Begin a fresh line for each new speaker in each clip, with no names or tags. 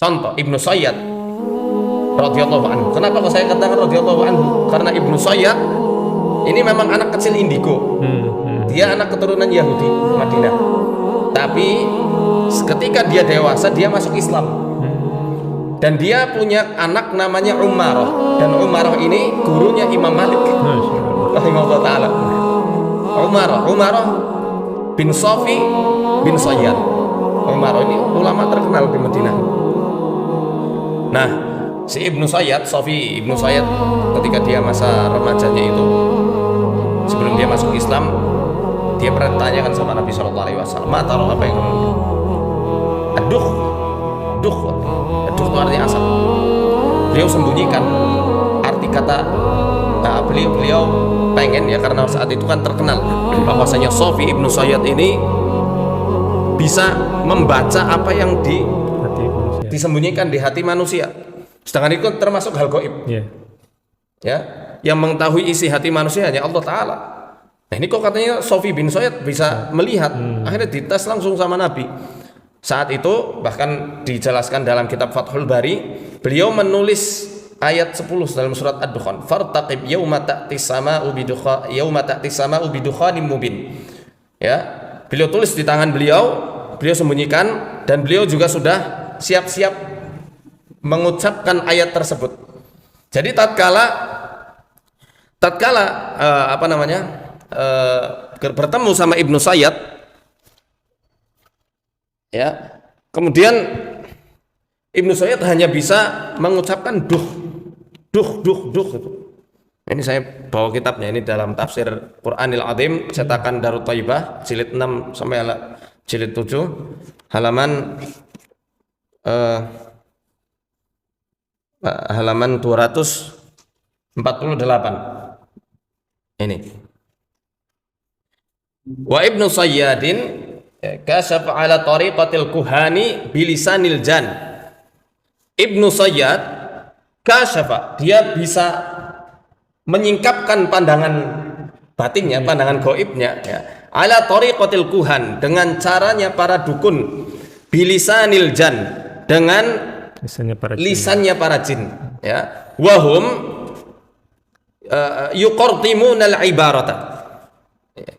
Contoh Ibnu Sayyad radhiyallahu anhu. Kenapa kok saya katakan radhiyallahu anhu? Karena Ibnu Sayyad ini memang anak kecil indigo. Dia anak keturunan Yahudi Madinah. Tapi ketika dia dewasa dia masuk Islam. Dan dia punya anak namanya Umarah, dan Umarah ini gurunya Imam Malik rahimahullah taala. Umarah bin Safi bin Sayyad. Umarah ini ulama terkenal di Madinah. Nah, si Ibnu Sayyad, Safi Ibnu Sayyad, ketika dia masa remajanya itu, sebelum dia masuk Islam, dia pernah ditanyakan sama Nabi Shallallahu Alaihi Wasallam, taruh apa yang kamu? Aduh itu artinya asap. Beliau sembunyikan arti kata beliau pengen ya, karena saat itu kan terkenal bahwasanya Safi Ibnu Sayyad ini bisa membaca apa yang disembunyikan di hati manusia. Sedangkan itu termasuk hal gaib. Ya, yang mengetahui isi hati manusia hanya Allah Ta'ala. Nah ini kok katanya Safi bin Sayyad bisa melihat. Akhirnya dites langsung sama Nabi. Saat itu bahkan dijelaskan dalam kitab Fathul Bari, beliau menulis ayat 10 dalam surat Ad-Dukhan, fartaqib yauma ta'tis sama'u bidukhanin mubin. Ya, beliau tulis di tangan beliau sembunyikan, dan beliau juga sudah siap-siap mengucapkan ayat tersebut. Jadi tatkala bertemu sama Ibnu Sayyad, ya, kemudian Ibnu Sayyad hanya bisa mengucapkan duh. Ini saya bawa kitabnya, ini dalam tafsir Qur'anil Azim cetakan Darut Thaibah jilid 6 sampai jilid 7 halaman 248. Ini. Wa Ibnu Sayyadin kasaf ala tariqatil kuhani bilisanil jan. Ibnu Sayyad kasyafa, dia bisa menyingkapkan pandangan batinnya, pandangan gaibnya ya, ala tariqatil kuhan, dengan caranya para dukun, bilisanil jan, dengan lisannya para jin ya. Wahum yuqartimunal ibarata.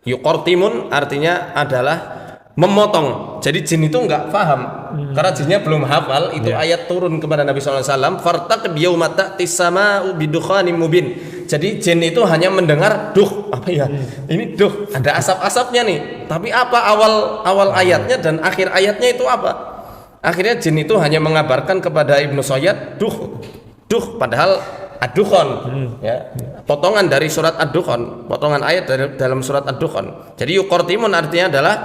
Yuqartimun artinya adalah memotong. Jadi jin itu enggak paham, karena jinnya belum hafal itu ayat turun kepada Nabi SAW, fartaqib yauma ta'tis sama'u bidukhanin mubin. Jadi jin itu hanya mendengar duh, apa ya? Ini duh, ada asap-asapnya nih. Tapi apa awal ayatnya dan akhir ayatnya itu apa? Akhirnya jin itu hanya mengabarkan kepada Ibnu Sayyad duh, padahal Ad-Dukhan ya, potongan dari surat Ad-Dukhan, potongan ayat dalam surat Ad-Dukhan. Jadi yuqartimun artinya adalah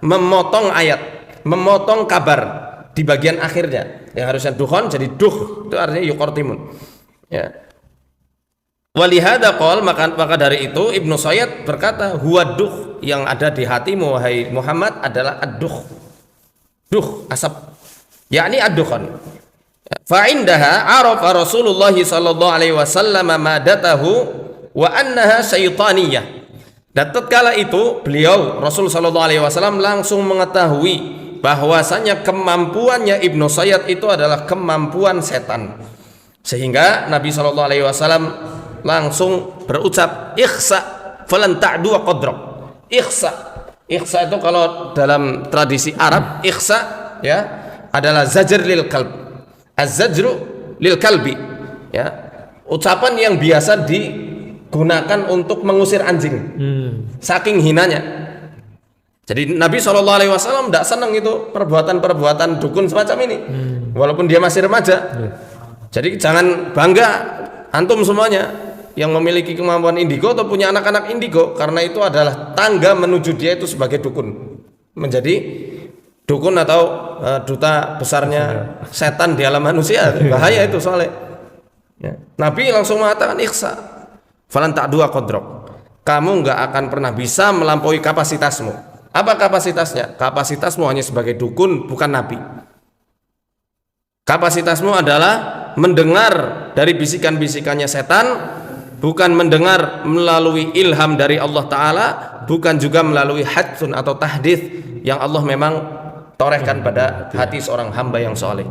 memotong ayat, memotong kabar di bagian akhirnya, yang harusnya dukhon jadi duh, itu artinya yuqartimun ya. Walihada qol, maka dari itu Ibnu Sayyad berkata, huwa duh, yang ada di hatimu wahai Muhammad adalah ad-duh, asap, yakni ad-dukhan. Fa indaha arafa Rasulullah sallallahu alaihi wasallam madatahu wa annaha syaitaniyah. Dan tatkala itu beliau Rasul sallallahu alaihi wasallam langsung mengetahui bahwasanya kemampuannya Ibnu Sayyad itu adalah kemampuan setan. Sehingga Nabi sallallahu alaihi wasallam langsung berucap, ikhsa falan ta'du qadrak. Ikhsa itu kalau dalam tradisi Arab, ikhsa ya adalah zajr lil kalb. Az-zajru lil kalbi ya, ucapan yang biasa digunakan untuk mengusir anjing, saking hinanya. Jadi Nabi SAW tidak senang itu perbuatan-perbuatan dukun semacam ini, walaupun dia masih remaja. Jadi jangan bangga antum semuanya yang memiliki kemampuan indigo atau punya anak-anak indigo, karena itu adalah tangga menuju dia itu sebagai dukun, menjadi dukun atau duta besarnya setan di alam manusia. Bahaya itu soalnya ya. Nabi langsung mengatakan ikhsa falan ta'du qadrak, kamu nggak akan pernah bisa melampaui kapasitasmu. Apa kapasitasnya? Kapasitasmu hanya sebagai dukun, bukan nabi. Kapasitasmu adalah mendengar dari bisikan-bisikannya setan, bukan mendengar melalui ilham dari Allah Ta'ala, bukan juga melalui hadsun atau tahdits yang Allah memang torehkan pada hati seorang hamba yang soleh.